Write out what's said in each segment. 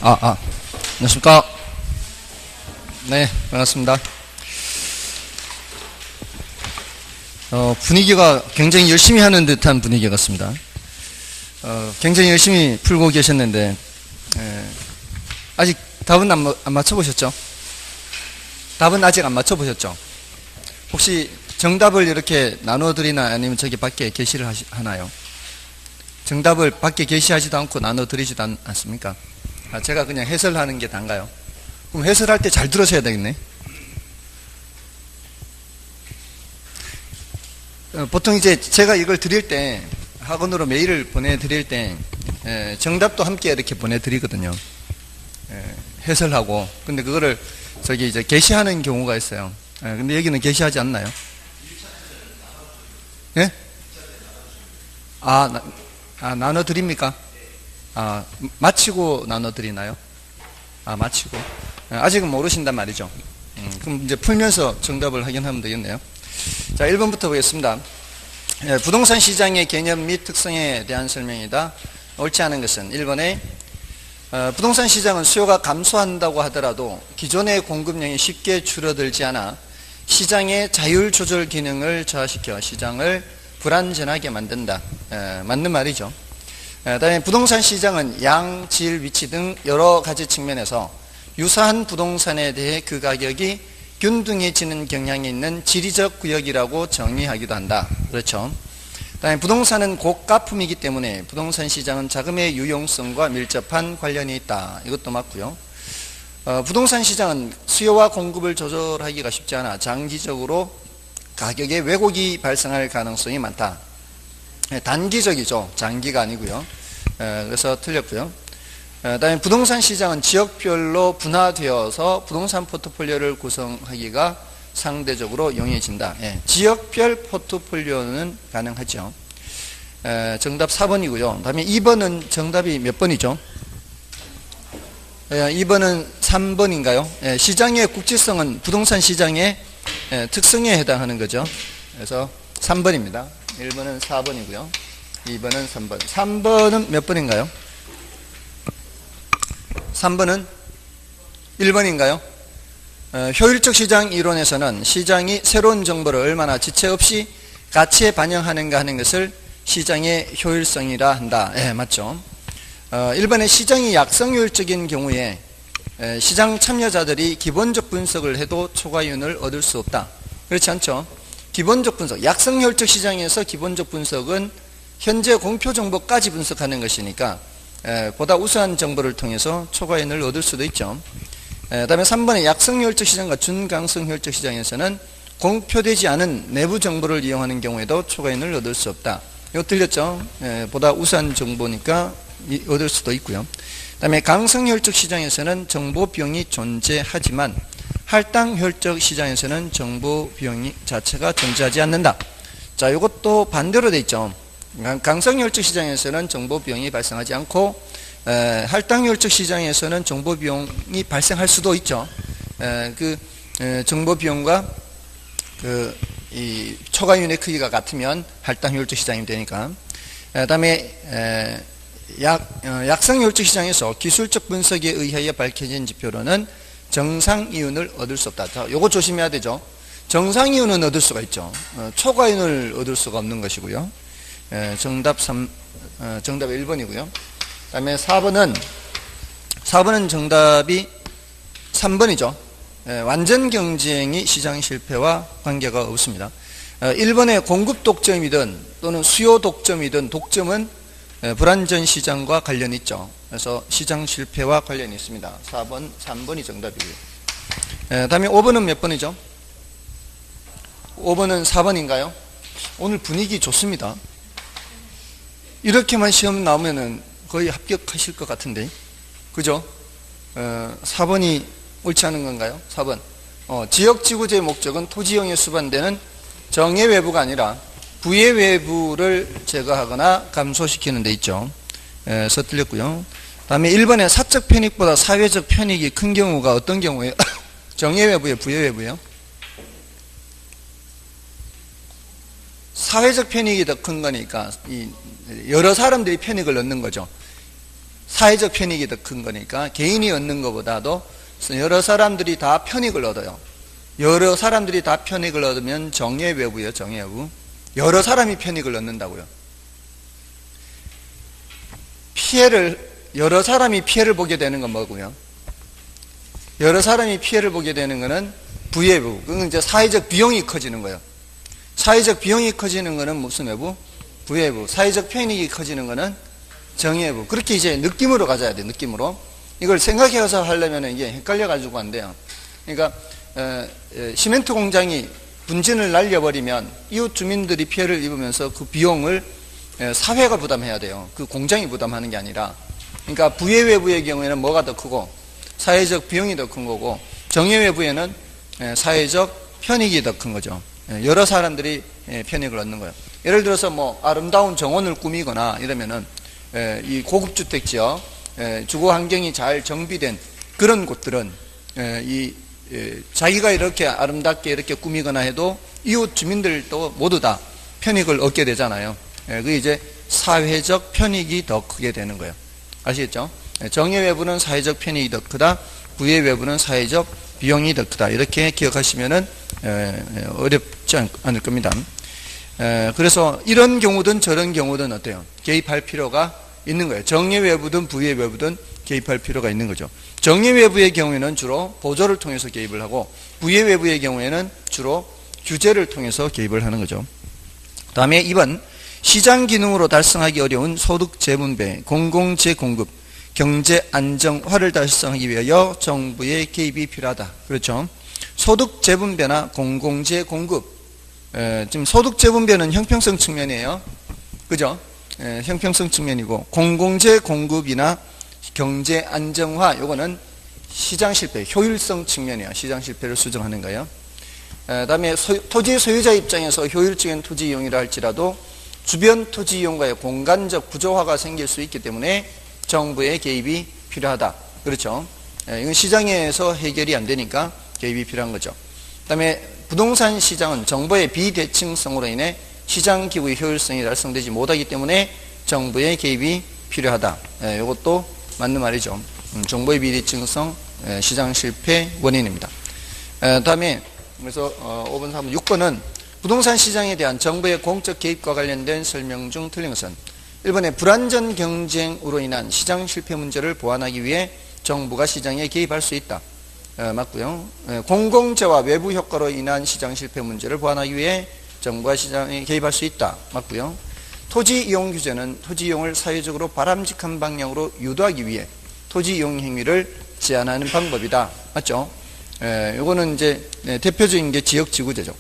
안녕하십니까. 네, 반갑습니다. 분위기가 굉장히 열심히 하는 듯한 분위기 같습니다. 굉장히 열심히 풀고 계셨는데, 아직 답은 안 맞춰보셨죠? 답은 아직 안 맞춰보셨죠? 혹시 정답을 이렇게 나눠드리나 아니면 저기 밖에 게시를 하나요? 정답을 밖에 게시하지도 않고 나눠드리지도 않습니까? 제가 그냥 해설하는 게 단가요? 그럼 해설할 때 잘 들으셔야 되겠네. 보통 이제 제가 이걸 드릴 때, 학원으로 메일을 보내드릴 때, 정답도 함께 이렇게 보내드리거든요. 해설하고. 근데 그거를 저기 이제 게시하는 경우가 있어요. 근데 여기는 게시하지 않나요? 예? 나눠드립니까? 마치고 나눠드리나요? 마치고. 아직은 모르신단 말이죠. 그럼 이제 풀면서 정답을 확인하면 되겠네요. 자, 1번부터 보겠습니다. 부동산 시장의 개념 및 특성에 대한 설명이다. 옳지 않은 것은 1번에 부동산 시장은 수요가 감소한다고 하더라도 기존의 공급량이 쉽게 줄어들지 않아 시장의 자율 조절 기능을 저하시켜 시장을 불안전하게 만든다. 맞는 말이죠. 다음에 부동산 시장은 양, 질, 위치 등 여러 가지 측면에서 유사한 부동산에 대해 그 가격이 균등해지는 경향이 있는 지리적 구역이라고 정의하기도 한다. 그렇죠. 다음에 부동산은 고가품이기 때문에 부동산 시장은 자금의 유용성과 밀접한 관련이 있다. 이것도 맞고요. 부동산 시장은 수요와 공급을 조절하기가 쉽지 않아 장기적으로 가격에 왜곡이 발생할 가능성이 많다. 단기적이죠. 장기가 아니고요. 그래서 틀렸고요. 다음에 부동산 시장은 지역별로 분화되어서 부동산 포트폴리오를 구성하기가 상대적으로 용이해진다. 지역별 포트폴리오는 가능하죠. 정답 4번이고요. 다음에 2번은 정답이 몇 번이죠? 2번은 3번인가요? 시장의 국지성은 부동산 시장의 특성에 해당하는 거죠. 그래서 3번입니다. 1번은 4번이고요. 2번은 3번. 3번은 몇 번인가요? 3번은 1번인가요? 효율적 시장 이론에서는 시장이 새로운 정보를 얼마나 지체 없이 가치에 반영하는가 하는 것을 시장의 효율성이라 한다. 맞죠. 1번에 시장이 약성효율적인 경우에 시장 참여자들이 기본적 분석을 해도 초과이윤을 얻을 수 없다. 그렇지 않죠. 기본적 분석, 약성효율적 시장에서 기본적 분석은 현재 공표 정보까지 분석하는 것이니까 보다 우수한 정보를 통해서 초과이윤을 얻을 수도 있죠. 다음에 3번에 약성효율적 시장과 준강성효율적 시장에서는 공표되지 않은 내부 정보를 이용하는 경우에도 초과이윤을 얻을 수 없다. 이거 들렸죠? 보다 우수한 정보니까 얻을 수도 있고요. 다음에 강성효율적 시장에서는 정보 비용이 존재하지만 할당효율적 시장에서는 정보 비용이 자체가 존재하지 않는다. 자, 이것도 반대로 돼 있죠. 강성효율적 시장에서는 정보 비용이 발생하지 않고 할당효율적 시장에서는 정보 비용이 발생할 수도 있죠. 정보 비용과 이 초과이윤의 크기가 같으면 할당효율적 시장이 되니까. 다음에 약성효율적 시장에서 기술적 분석에 의하여 밝혀진 지표로는 정상이윤을 얻을 수 없다. 자, 요거 조심해야 되죠. 정상이윤은 얻을 수가 있죠. 초과이윤을 얻을 수가 없는 것이고요. 정답 1번이고요. 그 다음에 4번은 정답이 3번이죠. 완전 경쟁이 시장 실패와 관계가 없습니다. 1번에 공급 독점이든 또는 수요 독점이든 독점은 불안전 시장과 관련이 있죠. 그래서 시장 실패와 관련이 있습니다. 4번, 3번이 정답이고요. 다음에 5번은 몇 번이죠? 5번은 4번인가요? 오늘 분위기 좋습니다. 이렇게만 시험 나오면은 거의 합격하실 것 같은데. 그죠? 4번이 옳지 않은 건가요? 4번. 지역지구제의 목적은 토지용에 수반되는 정예 외부가 아니라 부의 외부를 제거하거나 감소시키는 데 있죠. 그래서 틀렸고요. 다음에 1번에 사적 편익보다 사회적 편익이 큰 경우가 어떤 경우예요? 정예 외부예요? 부의 외부예요? 사회적 편익이 더 큰 거니까 여러 사람들이 편익을 얻는 거죠. 사회적 편익이 더 큰 거니까 개인이 얻는 것보다도 여러 사람들이 다 편익을 얻어요. 여러 사람들이 다 편익을 얻으면 정예외부예요. 정예외부. 여러 사람이 편익을 얻는다고요. 여러 사람이 피해를 보게 되는 건 뭐고요? 여러 사람이 피해를 보게 되는 거는 부예부. 그건 이제 사회적 비용이 커지는 거예요. 사회적 비용이 커지는 거는 무슨 외부? 부예부. 사회적 편익이 커지는 거는 정예부. 그렇게 이제 느낌으로 가져야 돼요. 느낌으로. 이걸 생각해서 하려면 이게 헷갈려가지고 안 돼요. 그러니까 시멘트 공장이 분진을 날려버리면 이웃 주민들이 피해를 입으면서 그 비용을 사회가 부담해야 돼요. 그 공장이 부담하는 게 아니라. 그러니까 부예외부의 경우에는 뭐가 더 크고 사회적 비용이 더 큰 거고, 정예외부에는 사회적 편익이 더 큰 거죠. 여러 사람들이 편익을 얻는 거예요. 예를 들어서 뭐 아름다운 정원을 꾸미거나 이러면은 이 고급 주택 지역, 주거 환경이 잘 정비된 그런 곳들은 자기가 이렇게 아름답게 이렇게 꾸미거나 해도 이웃 주민들도 모두 다 편익을 얻게 되잖아요. 그게 이제 사회적 편익이 더 크게 되는 거예요. 아시겠죠? 정예외부는 사회적 편익이 더 크다, 부예외부는 사회적 비용이 더 크다. 이렇게 기억하시면은 어렵지 않을 겁니다. 그래서 이런 경우든 저런 경우든 어때요? 개입할 필요가 있는 거예요. 정예외부든 부예외부든 개입할 필요가 있는 거죠. 정예외부의 경우에는 주로 보조를 통해서 개입을 하고, 부예외부의 경우에는 주로 규제를 통해서 개입을 하는 거죠. 그 다음에 2번, 시장 기능으로 달성하기 어려운 소득 재분배, 공공 재공급, 경제 안정화를 달성하기 위하여 정부의 개입이 필요하다. 그렇죠? 소득 재분배나 공공 재공급, 지금 소득 재분배는 형평성 측면이에요. 그죠? 형평성 측면이고, 공공 재공급이나 경제 안정화, 요거는 시장 실패, 효율성 측면이에요. 시장 실패를 수정하는 거예요. 다음에 토지 소유자 입장에서 효율적인 토지 이용이라 할지라도 주변 토지 이용과의 공간적 부조화가 생길 수 있기 때문에 정부의 개입이 필요하다. 그렇죠? 이건 시장에서 해결이 안 되니까 개입이 필요한 거죠. 그 다음에 부동산 시장은 정부의 비대칭성으로 인해 시장 기구의 효율성이 달성되지 못하기 때문에 정부의 개입이 필요하다. 이것도 맞는 말이죠. 정부의 비대칭성, 시장 실패 원인입니다. 다음에 그래서 5번, 4번, 6번은 부동산 시장에 대한 정부의 공적 개입과 관련된 설명 중 틀린 것은 1번에 불안전 경쟁으로 인한 시장 실패 문제를 보완하기 위해 정부가 시장에 개입할 수 있다. 맞고요. 공공재와 외부 효과로 인한 시장 실패 문제를 보완하기 위해 정부가 시장에 개입할 수 있다. 맞고요. 토지 이용 규제는 토지 이용을 사회적으로 바람직한 방향으로 유도하기 위해 토지 이용 행위를 제한하는 방법이다. 맞죠? 이거는 이제 대표적인 게 지역지구제죠.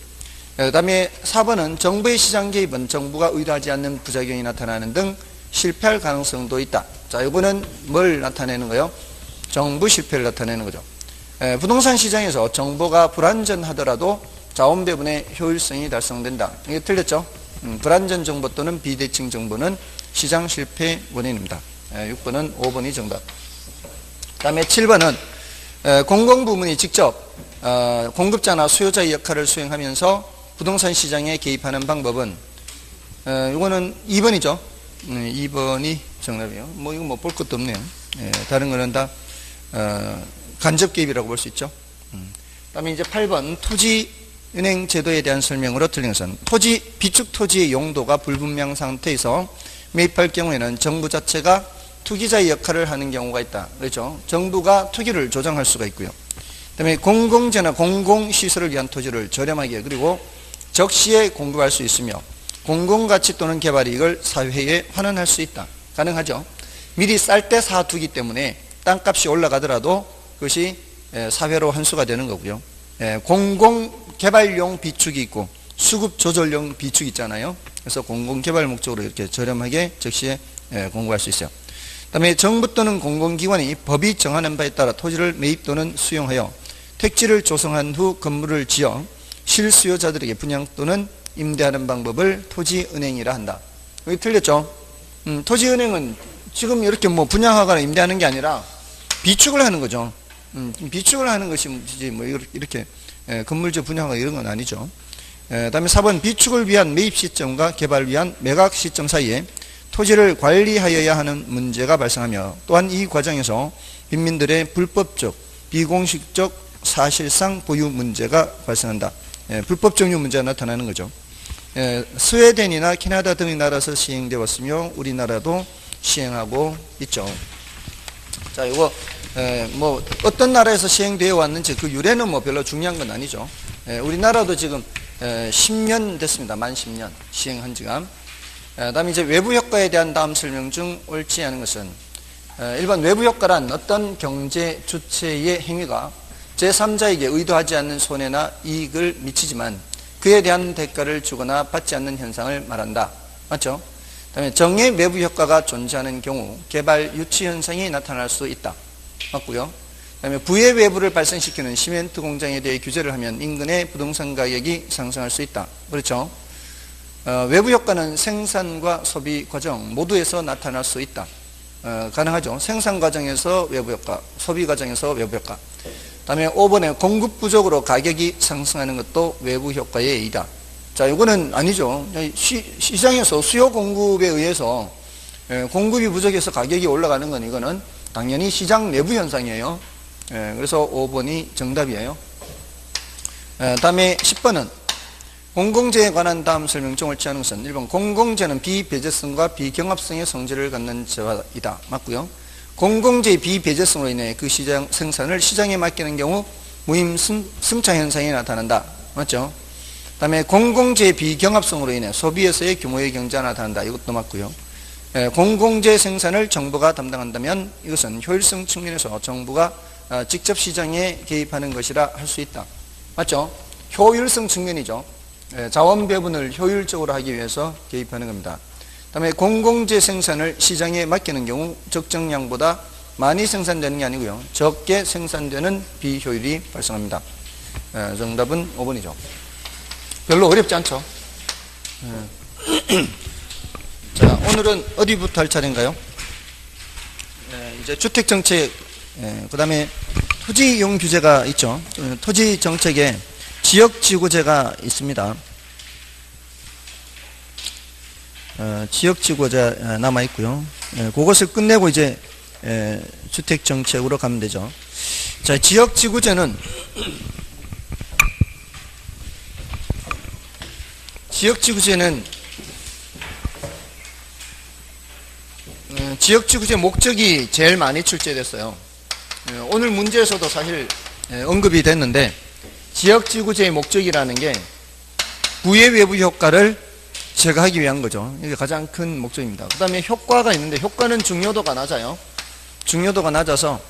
그 다음에 4번은 정부의 시장 개입은 정부가 의도하지 않는 부작용이 나타나는 등 실패할 가능성도 있다. 자, 이거는 뭘 나타내는 거예요? 정부 실패를 나타내는 거죠. 부동산 시장에서 정보가 불안전하더라도 자원 배분의 효율성이 달성된다. 이게 틀렸죠? 불안전 정보 또는 비대칭 정보는 시장 실패 원인입니다. 6번은 5번이 정답. 그 다음에 7번은 공공부문이 직접 공급자나 수요자의 역할을 수행하면서 부동산 시장에 개입하는 방법은 이거는 2번이죠. 2번이 정답이에요. 뭐 이거 뭐 볼 것도 없네요. 다른 거는 다 간접 개입이라고 볼 수 있죠. 그다음에 이제 8번 토지은행 제도에 대한 설명으로 틀린 것은 비축 토지의 용도가 불분명 상태에서 매입할 경우에는 정부 자체가 투기자의 역할을 하는 경우가 있다. 그렇죠? 정부가 투기를 조정할 수가 있고요. 그다음에 공공재나 공공시설을 위한 토지를 저렴하게 그리고 적시에 공급할 수 있으며 공공가치 또는 개발이익을 사회에 환원할 수 있다. 가능하죠. 미리 쌀 때 사두기 때문에 땅값이 올라가더라도 그것이 사회로 환수가 되는 거고요. 공공개발용 비축이 있고 수급조절용 비축이 있잖아요. 그래서 공공개발 목적으로 이렇게 저렴하게 적시에 공급할 수 있어요. 그 다음에 정부 또는 공공기관이 법이 정하는 바에 따라 토지를 매입 또는 수용하여 택지를 조성한 후 건물을 지어 실수요자들에게 분양 또는 임대하는 방법을 토지은행이라 한다. 여기 틀렸죠? 토지은행은 지금 이렇게 뭐 분양하거나 임대하는 게 아니라 비축을 하는 거죠. 비축을 하는 것이 뭐 이렇게 건물주 분양하거나 이런 건 아니죠. 다음에 4번 비축을 위한 매입 시점과 개발을 위한 매각 시점 사이에 토지를 관리하여야 하는 문제가 발생하며 또한 이 과정에서 빈민들의 불법적, 비공식적 사실상 보유 문제가 발생한다. 불법 유 문제가 나타나는 거죠. 스웨덴이나 캐나다 등의 나라에서 시행되어 왔으며 우리나라도 시행하고 있죠. 자, 이거 뭐 어떤 나라에서 시행되어 왔는지 그 유래는 뭐 별로 중요한 건 아니죠. 우리나라도 지금 10년 됐습니다. 만 10년 시행한 지가. 다음에 이제 외부 효과에 대한 다음 설명 중 옳지 않은 것은 일반 외부 효과란 어떤 경제 주체의 행위가 제3자에게 의도하지 않는 손해나 이익을 미치지만 그에 대한 대가를 주거나 받지 않는 현상을 말한다. 맞죠? 그다음에 정의 외부 효과가 존재하는 경우 개발 유치 현상이 나타날 수 있다. 맞고요. 그다음에 부의 외부를 발생시키는 시멘트 공장에 대해 규제를 하면 인근의 부동산 가격이 상승할 수 있다. 그렇죠? 외부 효과는 생산과 소비 과정 모두에서 나타날 수 있다. 가능하죠. 생산 과정에서 외부 효과, 소비 과정에서 외부 효과. 다음에 5번에 공급 부족으로 가격이 상승하는 것도 외부 효과의 A다. 자, 이거는 아니죠. 시장에서 수요 공급에 의해서 공급이 부족해서 가격이 올라가는 건 이거는 당연히 시장 내부 현상이에요. 그래서 5번이 정답이에요. 다음에 10번은 공공재에 관한 다음 설명 중 옳지 않은 것은 1번 공공재는 비배제성과 비경합성의 성질을 갖는 재화이다. 맞고요. 공공재의 비배제성으로 인해 그 시장 생산을 시장에 맡기는 경우 무임승차 현상이 나타난다. 맞죠? 다음에 공공재의 비경합성으로 인해 소비에서의 규모의 경제가 나타난다. 이것도 맞고요. 공공재 생산을 정부가 담당한다면 이것은 효율성 측면에서 정부가 직접 시장에 개입하는 것이라 할 수 있다. 맞죠? 효율성 측면이죠. 자원 배분을 효율적으로 하기 위해서 개입하는 겁니다. 다음에 공공재 생산을 시장에 맡기는 경우 적정량보다 많이 생산되는 게 아니고요. 적게 생산되는 비효율이 발생합니다. 정답은 5번이죠. 별로 어렵지 않죠? 자, 오늘은 어디부터 할 차례인가요? 이제 주택정책, 그 다음에 토지이용 규제가 있죠. 토지정책에 지역지구제가 있습니다. 지역지구제 남아있고요. 그것을 끝내고 이제 주택정책으로 가면 되죠. 자, 지역지구제는 지역지구제 목적이 제일 많이 출제됐어요. 오늘 문제에서도 사실 언급이 됐는데 지역지구제의 목적이라는 게 부의 외부 효과를 제거하기 위한 거죠. 이게 가장 큰 목적입니다. 그 다음에 효과가 있는데 효과는 중요도가 낮아요. 중요도가 낮아서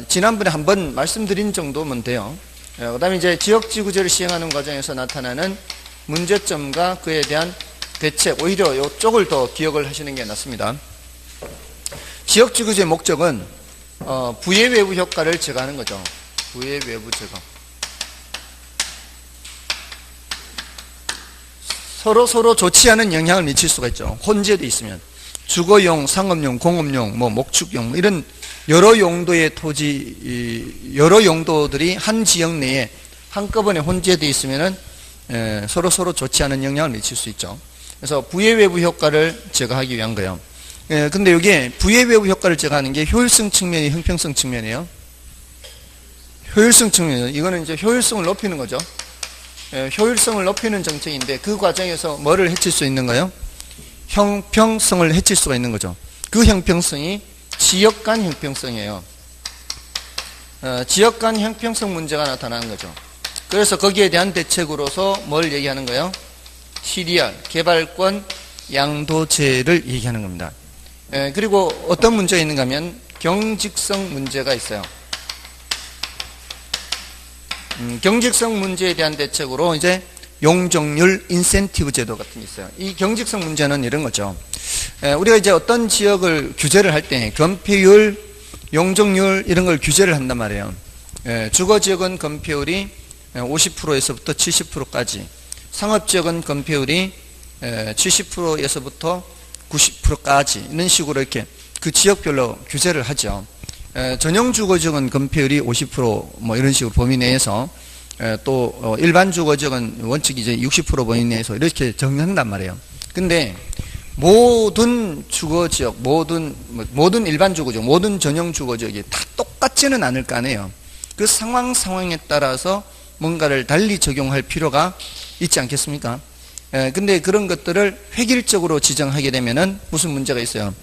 지난번에 한번 말씀드린 정도면 돼요. 그 다음에 이제 지역지구제를 시행하는 과정에서 나타나는 문제점과 그에 대한 대책, 오히려 이쪽을 더 기억을 하시는 게 낫습니다. 지역지구제의 목적은 부의 외부 효과를 제거하는 거죠. 부의 외부 제거. 서로 좋지 않은 영향을 미칠 수가 있죠. 혼재도 있으면. 주거용, 상업용, 공업용, 목축용, 이런 여러 용도의 토지, 여러 용도들이 한 지역 내에 한꺼번에 혼재되어 있으면은 서로 좋지 않은 영향을 미칠 수 있죠. 그래서 부의 외부 효과를 제거하기 위한 거예요. 근데 여기에 부의 외부 효과를 제거하는 게 효율성 측면이 형평성 측면이에요. 효율성 측면이에요. 이거는 이제 효율성을 높이는 거죠. 효율성을 높이는 정책인데 그 과정에서 뭐를 해칠 수 있는 거예요? 형평성을 해칠 수가 있는 거죠. 그 형평성이 지역 간 형평성이에요. 지역 간 형평성 문제가 나타나는 거죠. 그래서 거기에 대한 대책으로서 뭘 얘기하는 거예요? CDR, 개발권 양도제를 얘기하는 겁니다. 그리고 어떤 문제가 있는가 하면 경직성 문제가 있어요. 경직성 문제에 대한 대책으로 이제 용적률 인센티브 제도 같은 게 있어요. 이 경직성 문제는 이런 거죠. 우리가 이제 어떤 지역을 규제를 할 때 건폐율, 용적률 이런 걸 규제를 한단 말이에요. 주거지역은 건폐율이 50%에서부터 70%까지, 상업지역은 건폐율이 70%에서부터 90%까지 이런 식으로 이렇게 그 지역별로 규제를 하죠. 전용 주거지역은 건폐율이 50% 이런 식으로 범위 내에서 또 일반 주거지역은 원칙이 이제 60% 범위 내에서 이렇게 정한단 말이에요. 근데 모든 주거지역, 모든 일반 주거지역, 모든 전용 주거지역이 다 똑같지는 않을 거 아니에요. 그 상황에 따라서 뭔가를 달리 적용할 필요가 있지 않겠습니까? 근데 그런 것들을 획일적으로 지정하게 되면은 무슨 문제가 있어요?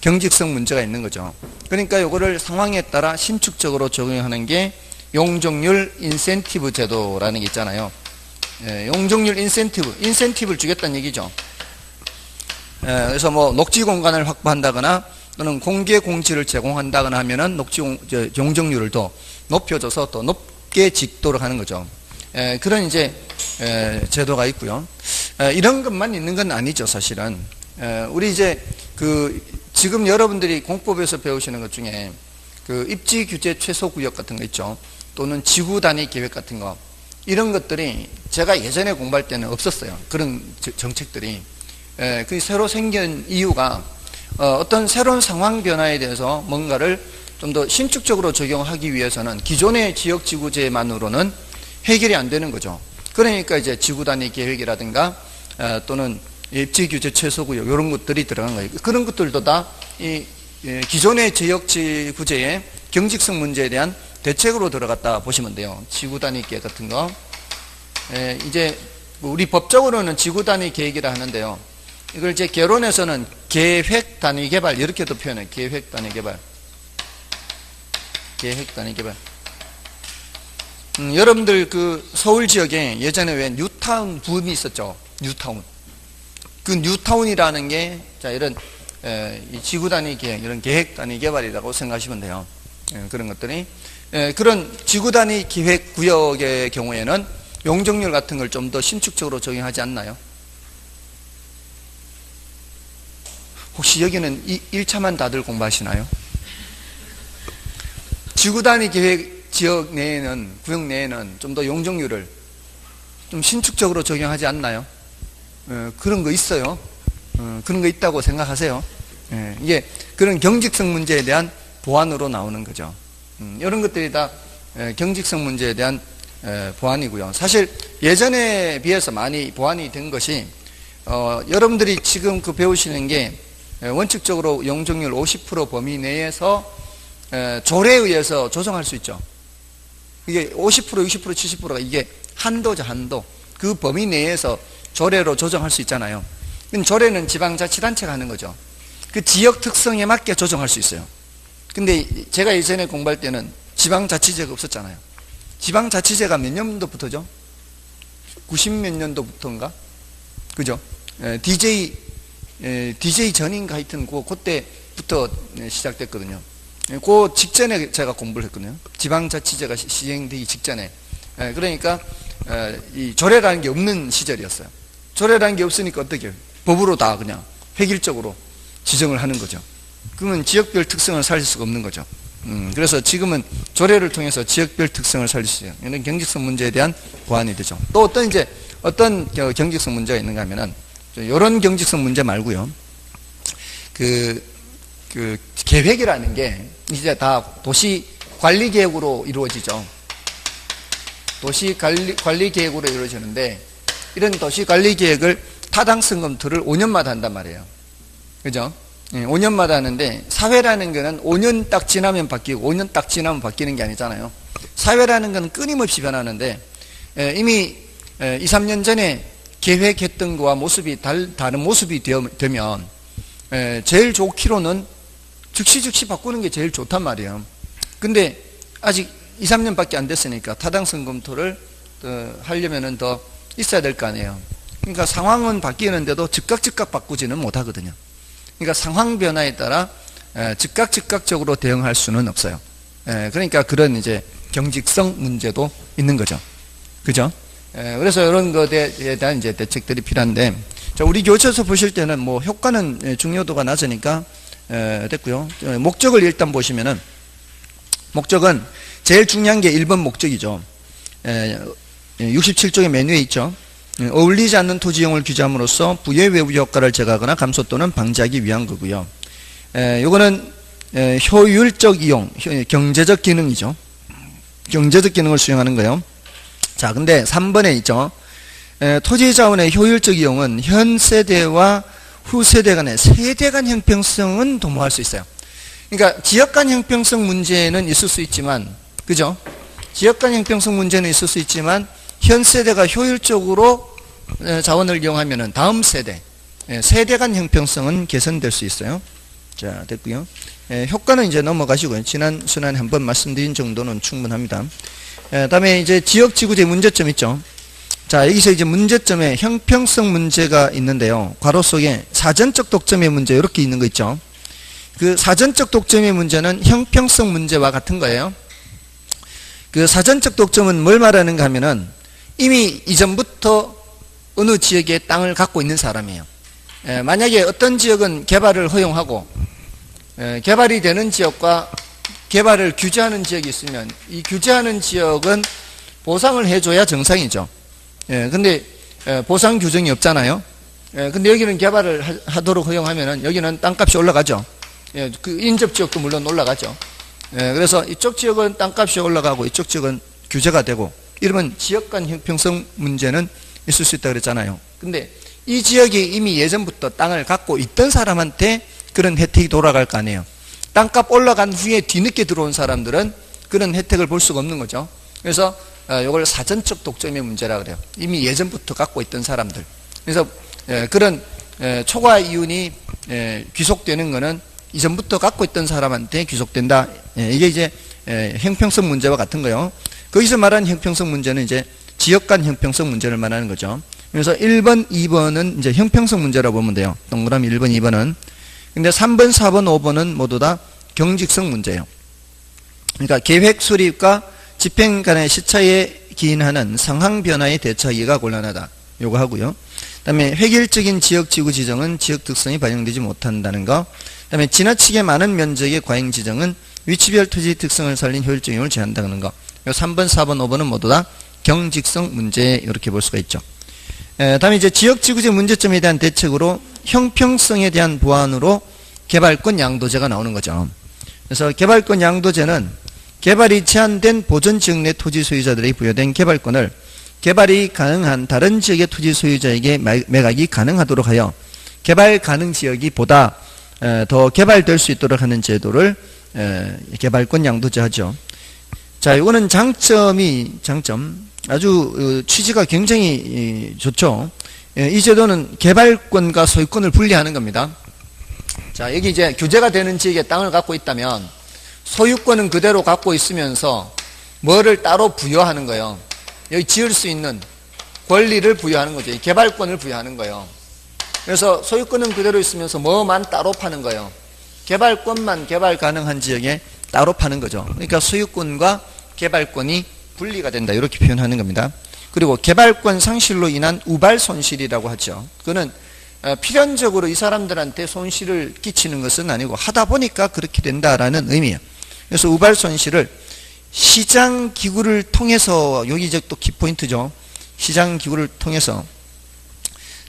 경직성 문제가 있는 거죠. 그러니까 이거를 상황에 따라 신축적으로 적용하는 게 용적률 인센티브 제도라는 게 있잖아요. 용적률 인센티브를 주겠다는 얘기죠. 그래서 뭐 녹지 공간을 확보한다거나 또는 공개 공지를 제공한다거나 하면은 용적률을 더 높여줘서 더 높게 짓도록 하는 거죠. 그런 이제 제도가 있고요. 이런 것만 있는 건 아니죠, 사실은. 우리 이제 지금 여러분들이 공법에서 배우시는 것 중에 입지 규제 최소 구역 같은 거 있죠. 또는 지구 단위 계획 같은 거. 이런 것들이 제가 예전에 공부할 때는 없었어요. 그런 정책들이. 그 새로 생긴 이유가 어떤 새로운 상황 변화에 대해서 뭔가를 좀 더 신축적으로 적용하기 위해서는 기존의 지역 지구제만으로는 해결이 안 되는 거죠. 그러니까 이제 지구 단위 계획이라든가 또는 입지 규제 최소 구역 이런 것들이 들어간 거예요. 그런 것들도 다 이 기존의 지역 지구제의 경직성 문제에 대한 대책으로 들어갔다 보시면 돼요. 지구 단위 계획 같은 거. 이제 우리 법적으로는 지구 단위 계획이라 하는데요. 이걸 이제 개론에서는 계획 단위 개발 이렇게도 표현해요. 계획 단위 개발. 계획 단위 개발. 여러분들 서울 지역에 예전에 왜 뉴타운 붐이 있었죠. 뉴타운. 그 뉴타운이라는 게 이런 이 지구 단위 계획, 이런 계획 단위 개발이라고 생각하시면 돼요. 그런 것들이 그런 지구 단위 기획 구역의 경우에는 용적률 같은 걸 좀 더 신축적으로 적용하지 않나요? 혹시 여기는 1차만 다들 공부하시나요? 지구 단위 계획 지역 내에는, 구역 내에는 좀 더 용적률을 좀 신축적으로 적용하지 않나요? 그런 거 있어요. 그런 거 있다고 생각하세요. 이게 그런 경직성 문제에 대한 보완으로 나오는 거죠. 이런 것들이 다 경직성 문제에 대한 보완이고요. 사실 예전에 비해서 많이 보완이 된 것이 여러분들이 지금 배우시는 게 원칙적으로 용적률 50% 범위 내에서 조례에 의해서 조정할 수 있죠. 이게 50%, 60%, 70%가 이게 한도죠, 한도. 그 범위 내에서 조례로 조정할 수 있잖아요. 조례는 지방자치단체가 하는 거죠. 그 지역 특성에 맞게 조정할 수 있어요. 근데 제가 예전에 공부할 때는 지방자치제가 없었잖아요. 지방자치제가 몇 년도부터죠? 90 몇 년도부터인가? 그죠? DJ 전인가 하여튼 그때부터 시작됐거든요. 그 직전에 제가 공부를 했거든요. 지방자치제가 시행되기 직전에. 그러니까 이 조례라는 게 없는 시절이었어요. 조례라는 게 없으니까 어떻게 해요? 법으로 다 그냥 획일적으로 지정을 하는 거죠. 그러면 지역별 특성을 살릴 수가 없는 거죠. 그래서 지금은 조례를 통해서 지역별 특성을 살릴 수 있어요. 이런 경직성 문제에 대한 보완이 되죠. 또 어떤 경직성 문제가 있는가 하면은 이런 경직성 문제 말고요. 계획이라는 게 이제 다 도시 관리 계획으로 이루어지죠. 도시 관리 계획으로 이루어지는데 이런 도시 관리 계획을 타당성 검토를 5년마다 한단 말이에요. 그죠? 5년마다 하는데 사회라는 거는 5년 딱 지나면 바뀌고 5년 딱 지나면 바뀌는 게 아니잖아요. 사회라는 건 끊임없이 변하는데 이미 2, 3년 전에 계획했던 거와 모습이 다른 모습이 되면 제일 좋기로는 즉시 바꾸는 게 제일 좋단 말이에요. 근데 아직 2, 3년밖에 안 됐으니까 타당성 검토를 하려면은 더 있어야 될 거 아니에요. 그러니까 상황은 바뀌는데도 즉각 바꾸지는 못하거든요. 그러니까 상황 변화에 따라 즉각적으로 대응할 수는 없어요. 그러니까 그런 이제 경직성 문제도 있는 거죠. 그죠? 그래서 이런 것에 대한 이제 대책들이 필요한데, 자, 우리 교재에서 보실 때는 뭐 효과는 중요도가 낮으니까 됐고요. 목적을 일단 보시면은, 목적은 제일 중요한 게 1번 목적이죠. 67쪽의 메뉴에 있죠. 어울리지 않는 토지용을 규제함으로써 부의 외부 효과를 제거하거나 감소 또는 방지하기 위한 거고요. 요거는 효율적 이용, 경제적 기능이죠. 경제적 기능을 수행하는 거예요. 자, 근데 3번에 있죠. 토지 자원의 효율적 이용은 현 세대와 후세대 간의 세대 간 형평성은 도모할 수 있어요. 그러니까 지역 간 형평성 문제는 있을 수 있지만, 그죠? 지역 간 형평성 문제는 있을 수 있지만 현 세대가 효율적으로 자원을 이용하면은 다음 세대, 세대 간 형평성은 개선될 수 있어요. 자, 됐고요. 효과는 이제 넘어가시고요. 지난 시간에 한번 말씀드린 정도는 충분합니다. 다음에 이제 지역 지구제 문제점 있죠. 자, 여기서 이제 문제점에 형평성 문제가 있는데요. 괄호 속에 사전적 독점의 문제 이렇게 있는 거 있죠. 그 사전적 독점의 문제는 형평성 문제와 같은 거예요. 그 사전적 독점은 뭘 말하는가 하면은 이미 이전부터 어느 지역에 땅을 갖고 있는 사람이에요. 만약에 어떤 지역은 개발을 허용하고 개발이 되는 지역과 개발을 규제하는 지역이 있으면 이 규제하는 지역은 보상을 해줘야 정상이죠. 근데 보상 규정이 없잖아요. 근데 여기는 개발을 하도록 허용하면은 여기는 땅값이 올라가죠. 그 인접 지역도 물론 올라가죠. 그래서 이쪽 지역은 땅값이 올라가고 이쪽 지역은 규제가 되고 이러면 지역 간 형평성 문제는 있을 수 있다 그랬잖아요. 근데 이 지역이 이미 예전부터 땅을 갖고 있던 사람한테 그런 혜택이 돌아갈 거 아니에요. 땅값 올라간 후에 뒤늦게 들어온 사람들은 그런 혜택을 볼 수가 없는 거죠. 그래서 이걸 사전적 독점의 문제라 그래요. 이미 예전부터 갖고 있던 사람들. 그래서 그런 초과 이윤이 귀속되는 거는 이전부터 갖고 있던 사람한테 귀속된다. 이게 이제 형평성 문제와 같은 거요. 거기서 말하는 형평성 문제는 이제 지역 간 형평성 문제를 말하는 거죠. 그래서 1번, 2번은 이제 형평성 문제라고 보면 돼요. 동그라미 1번, 2번은. 근데 3번, 4번, 5번은 모두 다 경직성 문제예요. 그러니까 계획 수립과 집행 간의 시차에 기인하는 상황 변화에 대처하기가 곤란하다. 요거 하고요. 그다음에 획일적인 지역 지구 지정은 지역 특성이 반영되지 못한다는 거. 그다음에 지나치게 많은 면적의 과잉 지정은 위치별 토지 특성을 살린 효율적임을 제한한다는 거. 요 3번, 4번, 5번은 모두 다 경직성 문제 이렇게 볼 수가 있죠. 다음에 이제 지역 지구제 문제점에 대한 대책으로 형평성에 대한 보완으로 개발권 양도제가 나오는 거죠. 그래서 개발권 양도제는 개발이 제한된 보전 지역 내 토지 소유자들에게 부여된 개발권을 개발이 가능한 다른 지역의 토지 소유자에게 매각이 가능하도록 하여 개발 가능 지역이 보다 더 개발될 수 있도록 하는 제도를 개발권 양도제 하죠. 자, 이거는 장점 아주 취지가 굉장히 좋죠. 이 제도는 개발권과 소유권을 분리하는 겁니다. 자, 여기 이제 규제가 되는 지역에 땅을 갖고 있다면 소유권은 그대로 갖고 있으면서 뭐를 따로 부여하는 거예요. 여기 지을 수 있는 권리를 부여하는 거죠. 개발권을 부여하는 거예요. 그래서 소유권은 그대로 있으면서 뭐만 따로 파는 거예요. 개발권만 개발 가능한 지역에 따로 파는 거죠. 그러니까 소유권과 개발권이 분리가 된다 이렇게 표현하는 겁니다. 그리고 개발권 상실로 인한 우발 손실이라고 하죠. 그거는 필연적으로 이 사람들한테 손실을 끼치는 것은 아니고 하다 보니까 그렇게 된다라는 의미예요. 그래서 우발 손실을 시장 기구를 통해서, 여기 이제 또 키포인트죠. 시장 기구를 통해서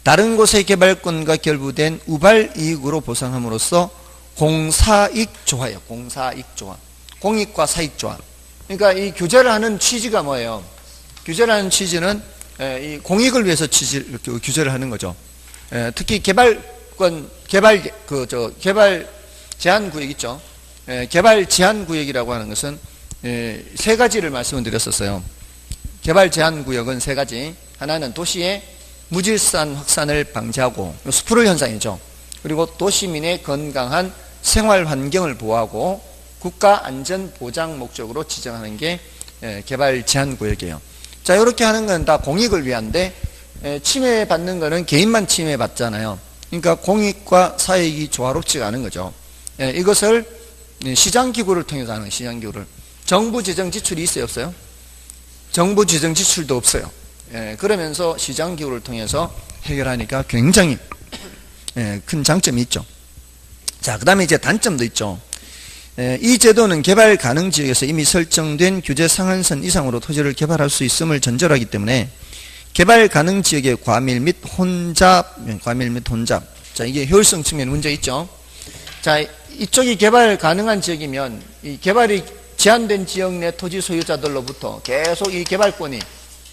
다른 곳의 개발권과 결부된 우발 이익으로 보상함으로써 공사익조화예요. 공사익조화. 공익과 사익조화. 그러니까 이 규제를 하는 취지가 뭐예요? 규제를 하는 취지는 이 공익을 위해서 규제를 하는 거죠. 특히 개발 제한 구역 있죠. 개발 제한 구역이라고 하는 것은 세 가지를 말씀을 드렸었어요. 개발 제한 구역은 세 가지. 하나는 도시의 무질서한 확산을 방지하고 스프롤 현상이죠. 그리고 도시민의 건강한 생활 환경을 보호하고 국가 안전 보장 목적으로 지정하는 게 개발 제한 구역이에요. 자, 이렇게 하는 건 다 공익을 위한데 침해받는 거는 개인만 침해받잖아요. 그러니까 공익과 사익이 조화롭지가 않은 거죠. 이것을 시장기구를 통해서 하는 거예요. 시장기구를. 정부 재정 지출이 있어요, 없어요? 정부 재정 지출도 없어요. 그러면서 시장기구를 통해서 해결하니까 굉장히 큰 장점이 있죠. 자, 그 다음에 이제 단점도 있죠. 이 제도는 개발 가능 지역에서 이미 설정된 규제 상한선 이상으로 토지를 개발할 수 있음을 전제로 하기 때문에 개발 가능 지역의 과밀 및 혼잡. 자, 이게 효율성 측면에 문제 있죠. 자, 이쪽이 개발 가능한 지역이면 이 개발이 제한된 지역 내 토지 소유자들로부터 계속 이 개발권이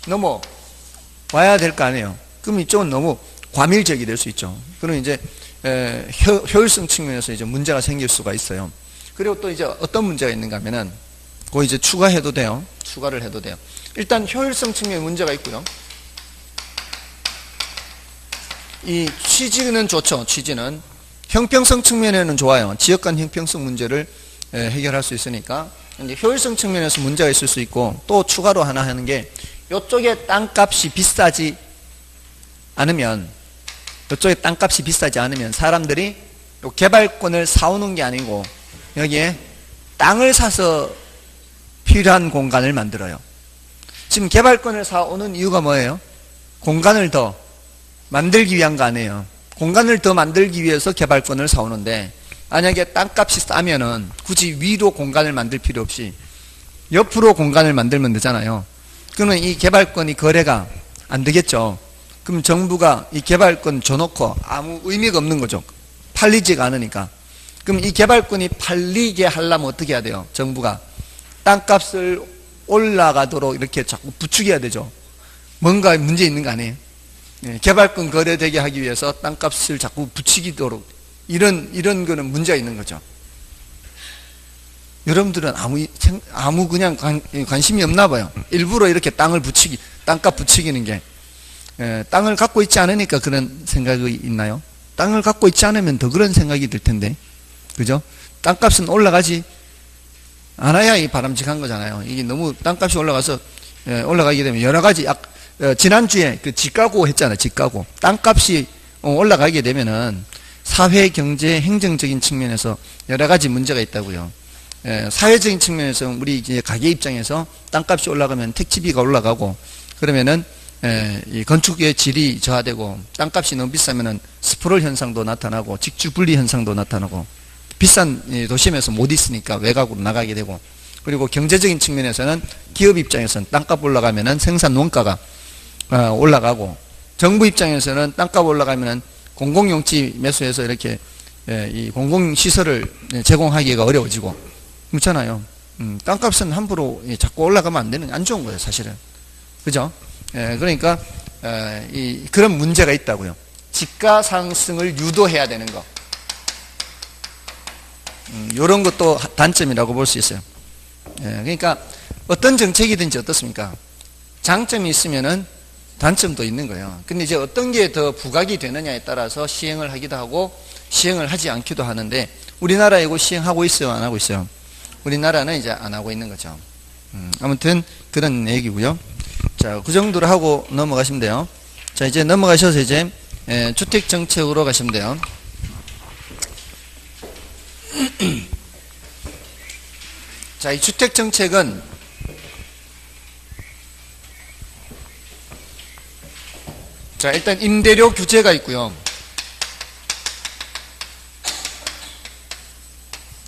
넘어와야 될 거 아니에요. 그럼 이쪽은 너무 과밀 지역이 될 수 있죠. 그럼 이제 효율성 측면에서 이제 문제가 생길 수가 있어요. 그리고 또 이제 어떤 문제가 있는가 하면은, 그거 이제 추가해도 돼요. 추가를 해도 돼요. 일단 효율성 측면에 문제가 있고요. 이 취지는 좋죠. 취지는. 형평성 측면에는 좋아요. 지역 간 형평성 문제를 해결할 수 있으니까. 근데 효율성 측면에서 문제가 있을 수 있고, 또 추가로 하나 하는 게, 이쪽에 땅값이 비싸지 않으면, 사람들이 요 개발권을 사오는 게 아니고, 여기에 땅을 사서 필요한 공간을 만들어요. 지금 개발권을 사오는 이유가 뭐예요? 공간을 더 만들기 위한 거 아니에요. 공간을 더 만들기 위해서 개발권을 사오는데, 만약에 땅값이 싸면은 굳이 위로 공간을 만들 필요 없이 옆으로 공간을 만들면 되잖아요. 그러면 이 개발권이 거래가 안 되겠죠. 그럼 정부가 이 개발권 줘놓고 아무 의미가 없는 거죠. 팔리지가 않으니까. 그럼 이 개발권이 팔리게 하려면 어떻게 해야 돼요? 정부가 땅값을 올라가도록 이렇게 자꾸 부추겨야 되죠. 뭔가 문제 있는 거 아니에요? 개발권 거래되게 하기 위해서 땅값을 자꾸 부추기도록 이런 거는 문제가 있는 거죠. 여러분들은 아무 그냥 관심이 없나 봐요. 일부러 이렇게 땅값 부추기는 게. 땅을 갖고 있지 않으니까 그런 생각이 있나요? 땅을 갖고 있지 않으면 더 그런 생각이 들 텐데. 그죠? 땅값은 올라가지 않아야 이 바람직한 거잖아요. 이게 너무 땅값이 올라가서, 올라가게 되면 여러 가지, 지난주에 그 집가구 했잖아요. 집가구. 땅값이 올라가게 되면은 사회, 경제, 행정적인 측면에서 여러 가지 문제가 있다고요. 사회적인 측면에서 우리 이제 가게 입장에서 땅값이 올라가면 택지비가 올라가고, 그러면은 이 건축의 질이 저하되고, 땅값이 너무 비싸면은 스프롤 현상도 나타나고, 직주 분리 현상도 나타나고, 비싼 도심에서 못 있으니까 외곽으로 나가게 되고, 그리고 경제적인 측면에서는 기업 입장에서는 땅값 올라가면은 생산 원가가 올라가고, 정부 입장에서는 땅값 올라가면은 공공용지 매수해서 이렇게 이 공공시설을 제공하기가 어려워지고, 그렇잖아요. 땅값은 함부로 자꾸 올라가면 안 되는, 안 좋은 거예요, 사실은. 그죠? 그러니까 그런 문제가 있다고요. 집가 상승을 유도해야 되는 거. 이런 것도 단점이라고 볼 수 있어요. 그러니까 어떤 정책이든지 어떻습니까? 장점이 있으면은 단점도 있는 거예요. 근데 이제 어떤 게 더 부각이 되느냐에 따라서 시행을 하기도 하고 시행을 하지 않기도 하는데, 우리나라에 이거 시행하고 있어요, 안 하고 있어요? 우리나라는 이제 안 하고 있는 거죠. 아무튼 그런 얘기고요. 자, 그 정도로 하고 넘어가시면 돼요. 자, 이제 넘어가셔서 이제 주택 정책으로 가시면 돼요. 자, 이 주택 정책은 자, 일단 임대료 규제가 있고요.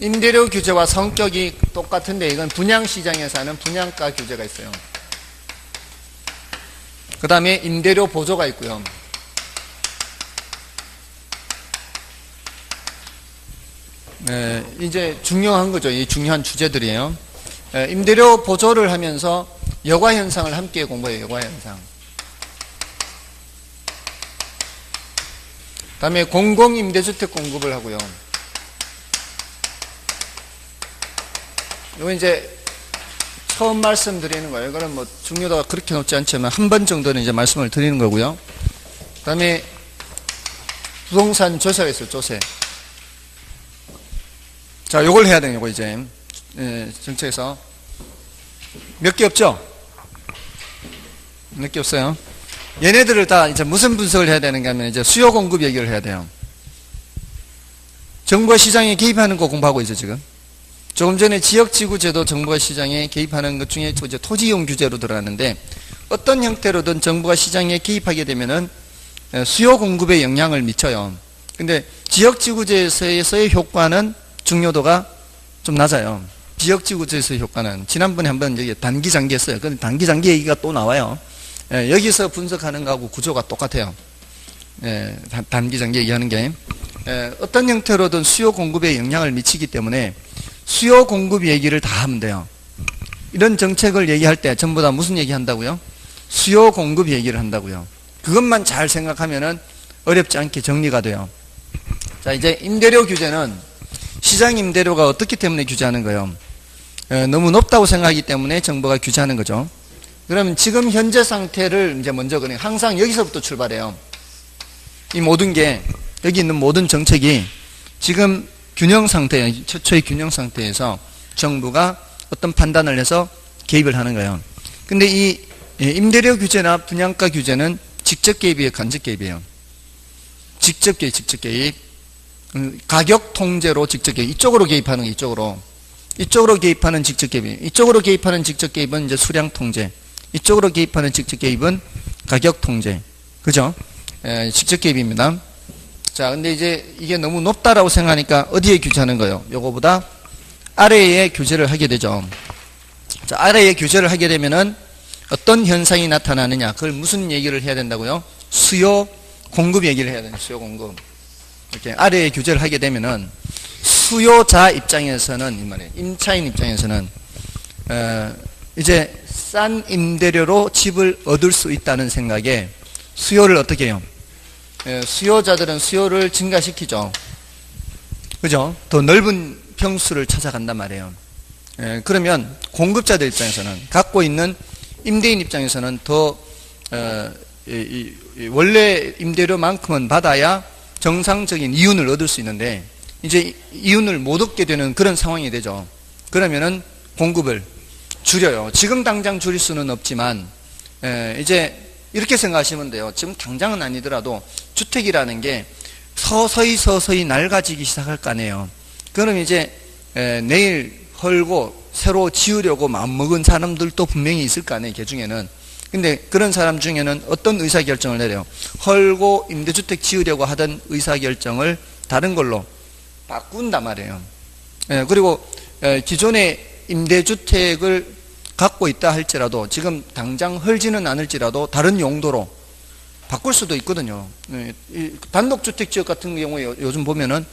임대료 규제와 성격이 똑같은데, 이건 분양시장에서 하는 분양가 규제가 있어요. 그 다음에 임대료 보조가 있고요. 이제 중요한 거죠. 이 중요한 주제들이에요. 임대료 보조를 하면서 여가 현상을 함께 공부해요. 여가 현상. 그 다음에 공공임대주택 공급을 하고요. 이거 이제 처음 말씀드리는 거예요. 이거는 뭐 중요도가 그렇게 높지 않지만 한 번 정도는 이제 말씀을 드리는 거고요. 그 다음에 부동산 조세가 있어요. 조세. 자, 요걸 해야 돼요. 요거 이제 정책에서 몇 개 없죠? 몇 개 없어요. 얘네들을 다 이제 무슨 분석을 해야 되는가 하면 이제 수요 공급 얘기를 해야 돼요. 정부가 시장에 개입하는 거 공부하고 있어요, 지금. 조금 전에 지역지구제도 정부가 시장에 개입하는 것 중에 이제 토지이용 규제로 들어갔는데, 어떤 형태로든 정부가 시장에 개입하게 되면은 수요 공급에 영향을 미쳐요. 근데 지역지구제에서의 효과는 중요도가 좀 낮아요. 지역지구제에서의 효과는 지난번에 한번 여기 단기장기 했어요. 근데 단기장기 얘기가 또 나와요. 여기서 분석하는 거하고 구조가 똑같아요. 단기장기 얘기하는 게 어떤 형태로든 수요 공급에 영향을 미치기 때문에 수요 공급 얘기를 다 하면 돼요. 이런 정책을 얘기할 때 전부 다 무슨 얘기 한다고요? 수요 공급 얘기를 한다고요. 그것만 잘 생각하면은 어렵지 않게 정리가 돼요. 자, 이제 임대료 규제는 시장 임대료가 어떻기 때문에 규제하는 거예요? 너무 높다고 생각하기 때문에 정부가 규제하는 거죠. 그러면 지금 현재 상태를 이제 먼저 그냥 항상 여기서부터 출발해요. 이 모든 게 여기 있는 모든 정책이 지금 균형 상태, 최초의 균형 상태에서 정부가 어떤 판단을 해서 개입을 하는 거예요. 근데 이 임대료 규제나 분양가 규제는 직접 개입이에요, 간접 개입이에요? 직접 개입, 직접 개입. 가격 통제로 직접 개입. 이쪽으로 개입하는 게 이쪽으로 개입하는 직접 개입. 이쪽으로 개입하는 직접 개입은 이제 수량 통제. 이쪽으로 개입하는 직접 개입은 가격 통제. 그죠? 직접 개입입니다. 자, 근데 이제 이게 너무 높다라고 생각하니까 어디에 규제하는 거예요? 요거보다 아래에 규제를 하게 되죠. 자, 아래에 규제를 하게 되면은 어떤 현상이 나타나느냐? 그걸 무슨 얘기를 해야 된다고요? 수요, 공급 얘기를 해야 되는 수요, 공급. 이렇게 아래에 규제를 하게 되면은 수요자 입장에서는 이 말이에요. 임차인 입장에서는 이제 싼 임대료로 집을 얻을 수 있다는 생각에 수요를 어떻게 해요? 수요자들은 수요를 증가시키죠. 그죠? 더 넓은 평수를 찾아간단 말이에요. 그러면 공급자들 입장에서는 갖고 있는 임대인 입장에서는 더 원래 임대료만큼은 받아야 정상적인 이윤을 얻을 수 있는데 이제 이윤을 못 얻게 되는 그런 상황이 되죠. 그러면은 공급을 줄여요. 지금 당장 줄일 수는 없지만 이제 이렇게 생각하시면 돼요. 지금 당장은 아니더라도 주택이라는 게 서서히 낡아지기 시작할 거 아니에요. 그럼 이제 내일 헐고 새로 지으려고 마음먹은 사람들도 분명히 있을 거 아니에요. 그 중에는. 근데 그런 사람 중에는 어떤 의사결정을 내려요? 헐고 임대주택 지으려고 하던 의사결정을 다른 걸로 바꾼단 말이에요. 그리고 기존의 임대주택을 갖고 있다 할지라도 지금 당장 헐지는 않을지라도 다른 용도로 바꿀 수도 있거든요. 단독주택 지역 같은 경우에 요즘 보면은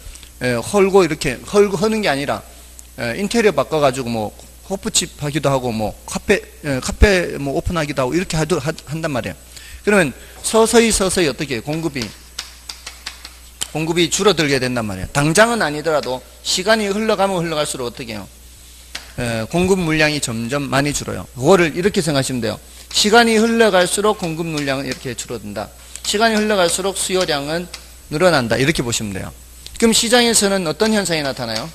헐고 이렇게 헐고 하는 게 아니라 인테리어 바꿔가지고 뭐 호프집 하기도 하고 뭐 카페 뭐 오픈하기도 하고 이렇게 한단 말이에요. 그러면 서서히 어떻게 해요? 공급이 줄어들게 된단 말이에요. 당장은 아니더라도 시간이 흘러가면 흘러갈수록 어떻게 해요? 공급 물량이 점점 많이 줄어요. 그거를 이렇게 생각하시면 돼요. 시간이 흘러갈수록 공급 물량은 이렇게 줄어든다. 시간이 흘러갈수록 수요량은 늘어난다. 이렇게 보시면 돼요. 그럼 시장에서는 어떤 현상이 나타나요?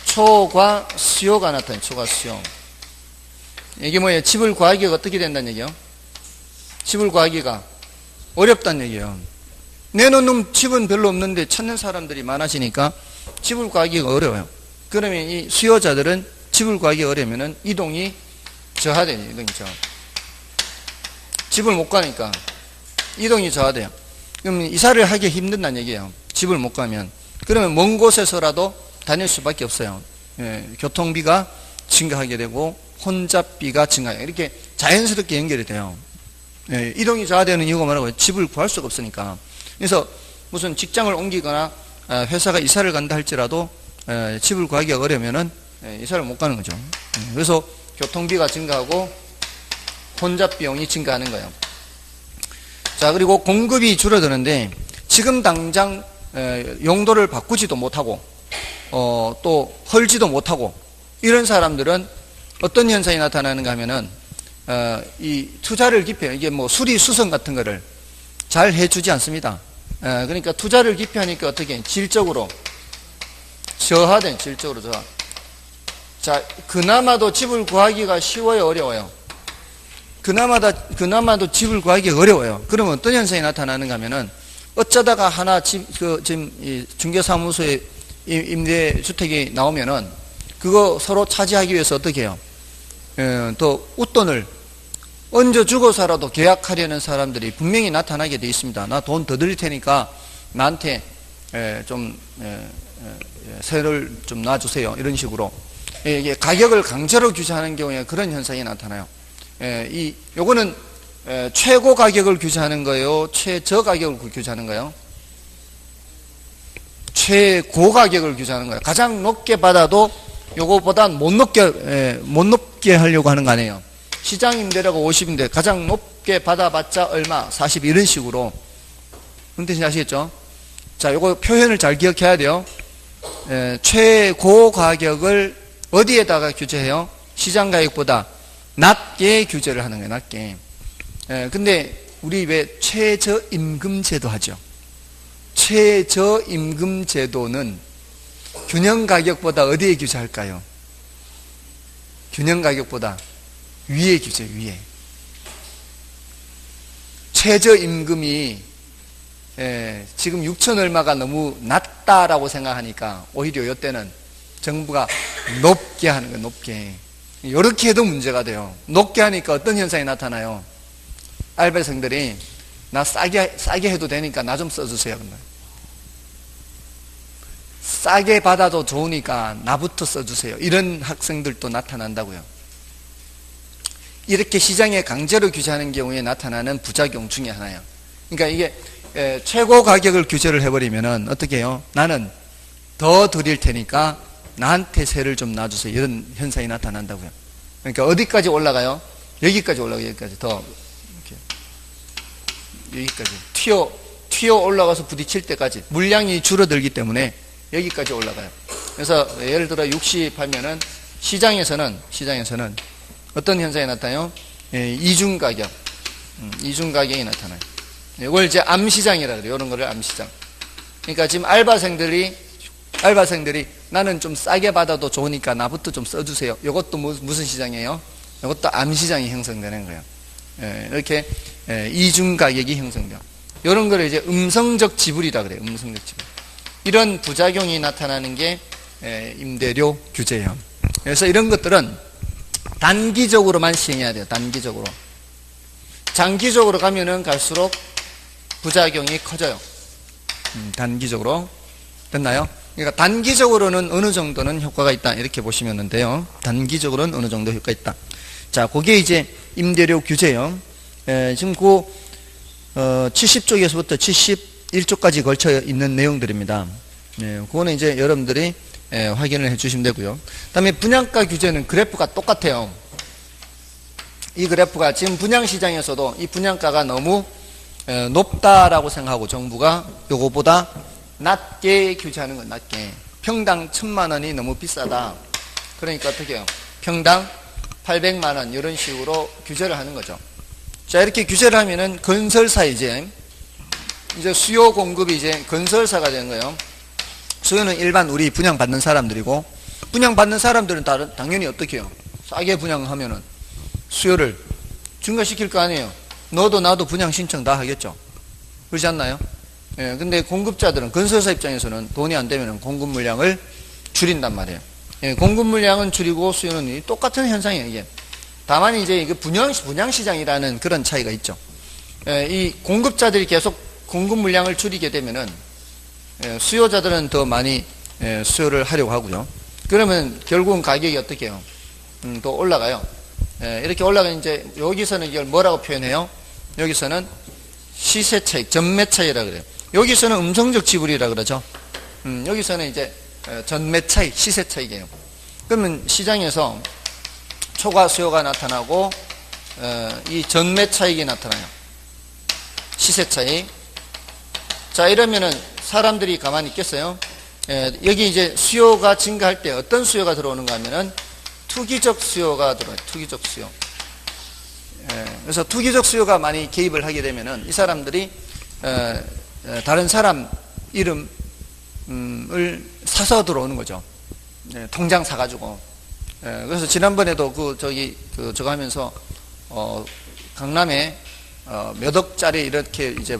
초과 수요가 나타나요. 초과 수요. 이게 뭐예요? 집을 구하기가 어떻게 된다는 얘기예요? 집을 구하기가 어렵다는 얘기예요. 내놓는 집은 별로 없는데 찾는 사람들이 많아지니까 집을 구하기가 어려워요. 그러면 이 수요자들은 집을 구하기 어려우면은 이동이 저하돼요. 이동이 저하. 집을 못 가니까 이동이 저하돼요. 그럼 이사를 하기 힘든다는 얘기예요. 집을 못 가면. 그러면 먼 곳에서라도 다닐 수밖에 없어요. 교통비가 증가하게 되고 혼잡비가 증가해요. 이렇게 자연스럽게 연결이 돼요. 이동이 저하되는 이유가 뭐라고요? 집을 구할 수가 없으니까. 그래서 무슨 직장을 옮기거나 회사가 이사를 간다 할지라도 집을 구하기가 어려우면은 이사를 못 가는 거죠. 그래서 교통비가 증가하고 혼잡 비용이 증가하는 거예요. 자, 그리고 공급이 줄어드는데 지금 당장 용도를 바꾸지도 못하고 또 헐지도 못하고 이런 사람들은 어떤 현상이 나타나는가 하면은 이 투자를 기피해요. 이게 뭐 수리수선 같은 거를 잘 해주지 않습니다. 그러니까 투자를 기피하니까 어떻게 질적으로 저하된 질적으로 저하. 자, 그나마도 집을 구하기가 쉬워요, 어려워요? 그나마도 집을 구하기가 어려워요. 그러면 어떤 현상이 나타나는가 하면은 어쩌다가 하나 지금 이 중개사무소에 임대주택이 나오면은 그거 서로 차지하기 위해서 어떻게 해요? 또 웃돈을 얹어주고서라도 계약하려는 사람들이 분명히 나타나게 돼 있습니다. 나 돈 더 드릴 테니까 나한테 좀 세를 좀 놔주세요. 이런 식으로 이게 가격을 강제로 규제하는 경우에 그런 현상이 나타나요. 요거는 최고 가격을 규제하는 거예요? 최저 가격을 규제하는 거예요? 최고 가격을 규제하는 거예요. 가장 높게 받아도 요거보다 못 높게 하려고 하는 거 아니에요. 시장 임대료가 50인데 가장 높게 받아봤자 얼마? 40 이런 식으로. 무슨 뜻인지 아시겠죠? 자, 자, 요거 표현을 잘 기억해야 돼요. 최고 가격을 어디에다가 규제해요? 시장 가격보다 낮게 규제를 하는 거예요. 낮게. 근데 우리 왜 최저임금 제도 하죠? 최저임금 제도는 균형 가격보다 어디에 규제할까요? 균형 가격보다 위에 규제, 위에. 최저임금이 지금 6천 얼마가 너무 낮다라고 생각하니까 오히려 이때는 정부가 높게 하는 거예요. 높게. 이렇게 해도 문제가 돼요. 높게 하니까 어떤 현상이 나타나요? 알바생들이 나 싸게 해도 되니까 나 좀 써주세요. 싸게 받아도 좋으니까 나부터 써주세요. 이런 학생들도 나타난다고요. 이렇게 시장에 강제로 규제하는 경우에 나타나는 부작용 중에 하나예요. 그러니까 이게 최고 가격을 규제를 해버리면은 어떻게 해요? 나는 더 드릴 테니까 나한테 세를 좀 놔주세요. 이런 현상이 나타난다고요. 그러니까 어디까지 올라가요? 여기까지 올라가요. 여기까지 더 이렇게 여기까지 튀어 올라가서 부딪힐 때까지 물량이 줄어들기 때문에 여기까지 올라가요. 그래서 예를 들어 60 하면은 시장에서는 어떤 현상이 나타나요? 이중 가격, 이중 가격이 나타나요. 이걸 이제 암시장이라 그래요. 이런 거를 암시장. 그러니까 지금 알바생들이 나는 좀 싸게 받아도 좋으니까 나부터 좀 써주세요. 이것도 무슨 시장이에요? 이것도 암시장이 형성되는 거예요. 이렇게 이중 가격이 형성돼요. 이런 거를 이제 음성적 지불이라 그래요. 음성적 지불. 이런 부작용이 나타나는 게 임대료 규제예요. 그래서 이런 것들은 단기적으로만 시행해야 돼요. 단기적으로. 장기적으로 가면은 갈수록 부작용이 커져요. 단기적으로. 됐나요? 그러니까 단기적으로는 어느 정도는 효과가 있다. 이렇게 보시면 되는데요. 단기적으로는 어느 정도 효과가 있다. 자, 그게 이제 임대료 규제요. 지금 70쪽에서부터 71쪽까지 걸쳐 있는 내용들입니다. 그거는 이제 여러분들이 확인을 해 주시면 되고요. 그 다음에 분양가 규제는 그래프가 똑같아요. 이 그래프가 지금 분양시장에서도 이 분양가가 너무 높다라고 생각하고 정부가 요거보다 낮게 규제하는 건 낮게. 평당 1,000만 원이 너무 비싸다. 그러니까 어떻게 해요? 평당 800만 원 이런 식으로 규제를 하는 거죠. 자, 이렇게 규제를 하면은 건설사 이제 수요 공급이 이제 건설사가 되는 거예요. 수요는 일반 우리 분양받는 사람들이고, 분양받는 사람들은 당연히 어떻게 해요? 싸게 분양하면은 수요를 증가시킬 거 아니에요. 너도 나도 분양 신청 다 하겠죠. 그렇지 않나요? 근데 공급자들은, 건설사 입장에서는 돈이 안 되면은 공급 물량을 줄인단 말이에요. 공급 물량은 줄이고 수요는 똑같은 현상이에요, 이게. 다만 이제 이게 분양시장이라는 그런 차이가 있죠. 이 공급자들이 계속 공급 물량을 줄이게 되면은 수요자들은 더 많이 수요를 하려고 하고요. 그러면 결국은 가격이 어떻게 해요? 또 올라가요. 이렇게 올라가면 이제 여기서는 이걸 뭐라고 표현해요? 여기서는 시세 차익, 전매 차익이라 그래요. 여기서는 음성적 지불이라 그러죠. 여기서는 이제 전매 차익, 시세 차익이에요. 그러면 시장에서 초과 수요가 나타나고 이 전매 차익이 나타나요. 시세 차익. 자, 이러면은 사람들이 가만히 있겠어요? 여기 이제 수요가 증가할 때 어떤 수요가 들어오는가 하면은 투기적 수요가 들어와요. 투기적 수요. 그래서 투기적 수요가 많이 개입을 하게 되면은 이 사람들이 다른 사람 이름을 사서 들어오는 거죠. 통장 사가지고. 그래서 지난번에도 저거 하면서 강남에 몇 억짜리 이렇게 이제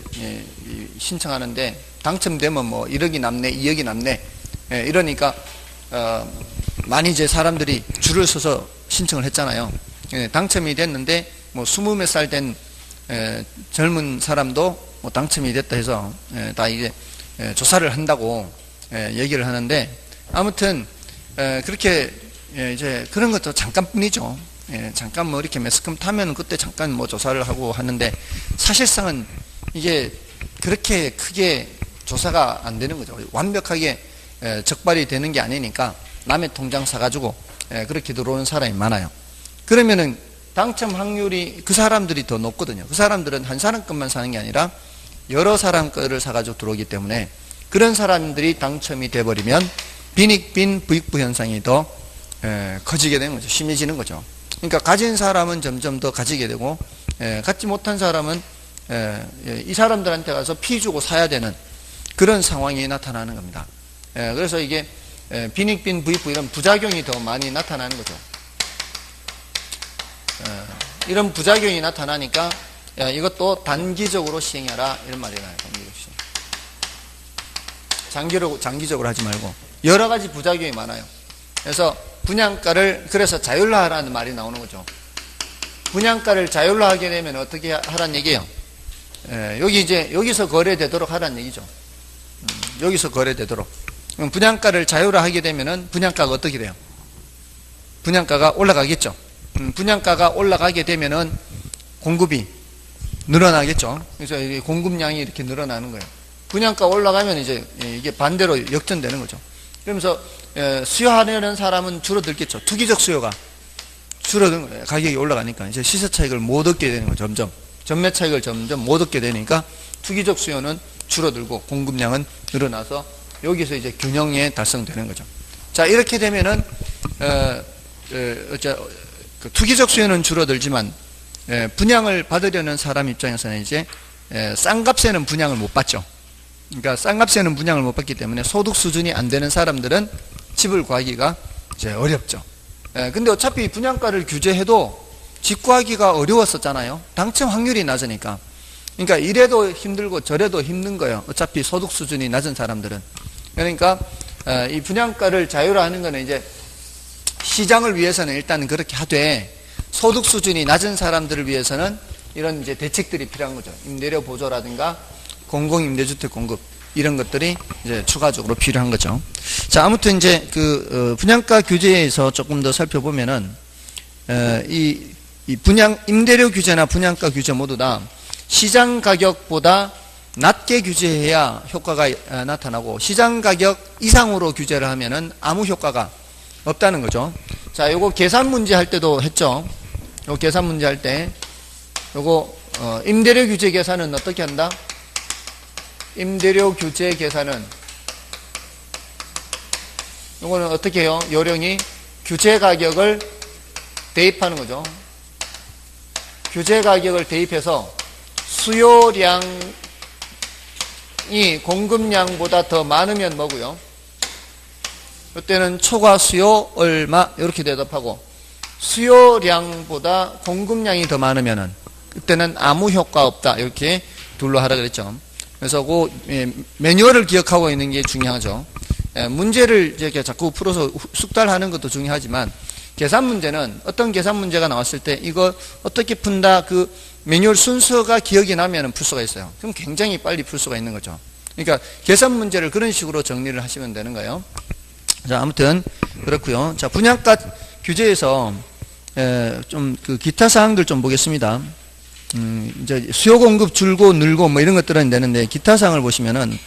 신청하는데 당첨되면 뭐 1억이 남네, 2억이 남네. 이러니까 많이 이제 사람들이 줄을 서서 신청을 했잖아요. 당첨이 됐는데 뭐 20몇 살 된 젊은 사람도 뭐 당첨이 됐다 해서 다 이제 조사를 한다고 얘기를 하는데, 아무튼 그렇게 이제 그런 것도 잠깐뿐이죠. 잠깐 뭐 이렇게 매스컴 타면 그때 잠깐 뭐 조사를 하고 하는데, 사실상은 이게 그렇게 크게 조사가 안 되는 거죠. 완벽하게 적발이 되는 게 아니니까 남의 통장 사가지고 그렇게 들어오는 사람이 많아요. 그러면은 당첨 확률이 그 사람들이 더 높거든요. 그 사람들은 한 사람 것만 사는 게 아니라 여러 사람 거를 사가지고 들어오기 때문에 그런 사람들이 당첨이 돼버리면 빈익빈 부익부 현상이 더 커지게 되는 거죠. 심해지는 거죠. 그러니까 가진 사람은 점점 더 가지게 되고 갖지 못한 사람은 이 사람들한테 가서 피 주고 사야 되는 그런 상황이 나타나는 겁니다. 그래서 이게 빈익빈 부익부 이런 부작용이 더 많이 나타나는 거죠. 이런 부작용이 나타나니까 이것도 단기적으로 시행해라 이런 말이 나와요. 장기적으로 하지 말고 여러 가지 부작용이 많아요. 그래서 분양가를 그래서 자율화하라는 말이 나오는 거죠. 분양가를 자율화하게 되면 어떻게 하라는 얘기예요? 여기서 거래되도록 하라는 얘기죠. 여기서 거래되도록. 그럼 분양가를 자율화하게 되면은 분양가가 어떻게 돼요? 분양가가 올라가겠죠. 분양가가 올라가게 되면은 공급이 늘어나겠죠. 그래서 공급량이 이렇게 늘어나는 거예요. 분양가 올라가면 이제 이게 반대로 역전되는 거죠. 그러면서 수요하려는 사람은 줄어들겠죠. 투기적 수요가 줄어드는 거예요. 가격이 올라가니까 이제 시세 차익을 못 얻게 되는 거죠. 점점 전매 차익을 점점 못 얻게 되니까 투기적 수요는 줄어들고 공급량은 늘어나서 여기서 이제 균형에 달성되는 거죠. 자, 이렇게 되면은 투기적 수요는 줄어들지만 분양을 받으려는 사람 입장에서는 이제 싼 값에는 분양을 못 받죠. 그러니까 싼 값에는 분양을 못 받기 때문에 소득 수준이 안 되는 사람들은 집을 구하기가 이제 어렵죠. 근데 어차피 분양가를 규제해도 집 구하기가 어려웠었잖아요. 당첨 확률이 낮으니까. 그러니까 이래도 힘들고 저래도 힘든 거예요. 어차피 소득 수준이 낮은 사람들은. 그러니까 이 분양가를 자율화하는 거는 이제 시장을 위해서는 일단 그렇게 하되 소득 수준이 낮은 사람들을 위해서는 이런 이제 대책들이 필요한 거죠. 임대료 보조라든가 공공임대주택 공급 이런 것들이 이제 추가적으로 필요한 거죠. 자, 아무튼 이제 분양가 규제에서 조금 더 살펴보면은 이 임대료 규제나 분양가 규제 모두 다 시장 가격보다 낮게 규제해야 효과가 나타나고 시장 가격 이상으로 규제를 하면은 아무 효과가 없다는 거죠. 자, 요거 계산 문제 할 때도 했죠. 요 계산 문제 할 때 요거 임대료 규제 계산은 어떻게 한다? 임대료 규제 계산은 요거는 어떻게 해요? 요령이 규제 가격을 대입하는 거죠. 규제 가격을 대입해서 수요량이 공급량보다 더 많으면 뭐고요? 이때는 초과 수요 얼마 이렇게 대답하고 수요량보다 공급량이 더 많으면은 그때는 아무 효과 없다 이렇게 둘로 하라 그랬죠. 그래서 그 매뉴얼을 기억하고 있는 게 중요하죠. 문제를 이렇게 자꾸 풀어서 숙달하는 것도 중요하지만 계산 문제는 어떤 계산 문제가 나왔을 때 이거 어떻게 푼다 그 매뉴얼 순서가 기억이 나면 풀 수가 있어요. 그럼 굉장히 빨리 풀 수가 있는 거죠. 그러니까 계산 문제를 그런 식으로 정리를 하시면 되는 거예요. 자, 아무튼 그렇고요. 자, 분양가 규제에서 좀 그 기타 사항들 좀 보겠습니다. 이제 수요 공급 줄고 늘고 뭐 이런 것들은 되는데 기타 사항을 보시면은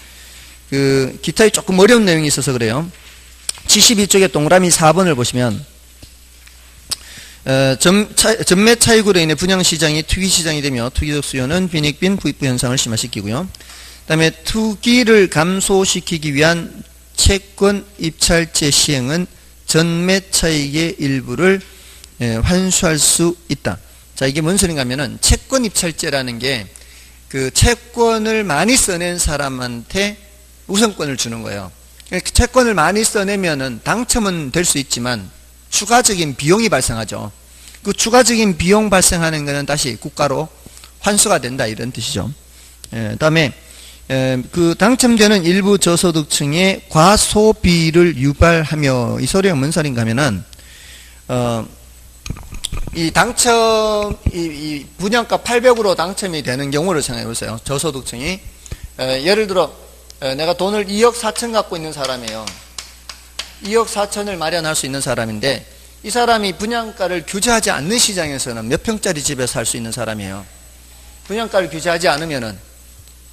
그 기타에 조금 어려운 내용이 있어서 그래요. 72쪽에 동그라미 4번을 보시면 전매 차익으로 인해 분양 시장이 투기 시장이 되며 투기적 수요는 빈익빈 부익부 현상을 심화시키고요. 그다음에 투기를 감소시키기 위한 채권 입찰제 시행은 전매 차익의 일부를 환수할 수 있다. 자, 이게 뭔 소린가 하면은 채권 입찰제라는 게 그 채권을 많이 써낸 사람한테 우선권을 주는 거예요. 채권을 많이 써내면은 당첨은 될 수 있지만 추가적인 비용이 발생하죠. 그 추가적인 비용 발생하는 것은 다시 국가로 환수가 된다 이런 뜻이죠. 그다음에 그 당첨되는 일부 저소득층의 과소비를 유발하며 이 소리가 뭔 소린가 하면은 이 분양가 800으로 당첨이 되는 경우를 생각해 보세요. 저소득층이 예를 들어 내가 돈을 2억 4천 갖고 있는 사람이에요. 2억 4천을 마련할 수 있는 사람인데 이 사람이 분양가를 규제하지 않는 시장에서는 몇 평짜리 집에 살 수 있는 사람이에요. 분양가를 규제하지 않으면은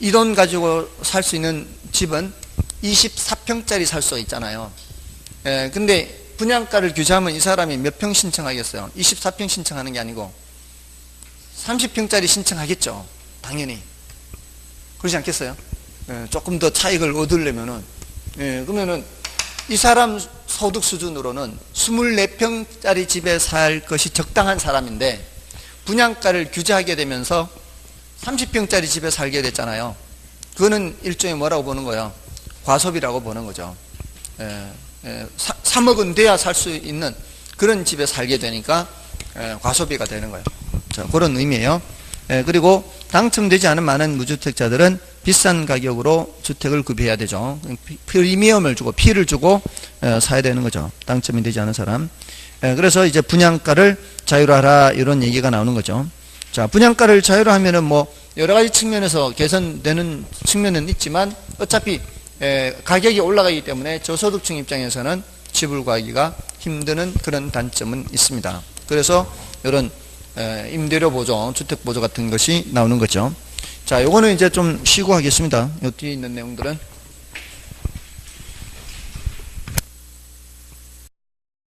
이 돈 가지고 살 수 있는 집은 24평짜리 살 수 있잖아요. 근데 분양가를 규제하면 이 사람이 몇 평 신청하겠어요? 24평 신청하는 게 아니고 30평짜리 신청하겠죠. 당연히. 그러지 않겠어요? 조금 더 차익을 얻으려면은, 그러면은 이 사람 소득 수준으로는 24평짜리 집에 살 것이 적당한 사람인데 분양가를 규제하게 되면서 30평짜리 집에 살게 됐잖아요. 그거는 일종의 뭐라고 보는 거예요? 과소비라고 보는 거죠. 3억은 돼야 살 수 있는 그런 집에 살게 되니까 과소비가 되는 거예요. 자, 그런 의미예요. 그리고 당첨되지 않은 많은 무주택자들은 비싼 가격으로 주택을 구입해야 되죠. 프리미엄을 주고 피를 주고 사야 되는 거죠. 당첨이 되지 않은 사람. 그래서 이제 분양가를 자유화하라 이런 얘기가 나오는 거죠. 자, 분양가를 자유화하면은 뭐 여러 가지 측면에서 개선되는 측면은 있지만 어차피 가격이 올라가기 때문에 저소득층 입장에서는 집을 구하기가 힘드는 그런 단점은 있습니다. 그래서 이런 임대료 보조, 주택 보조 같은 것이 나오는 거죠. 자, 요거는 이제 좀 쉬고 하겠습니다. 요 뒤에 있는 내용들은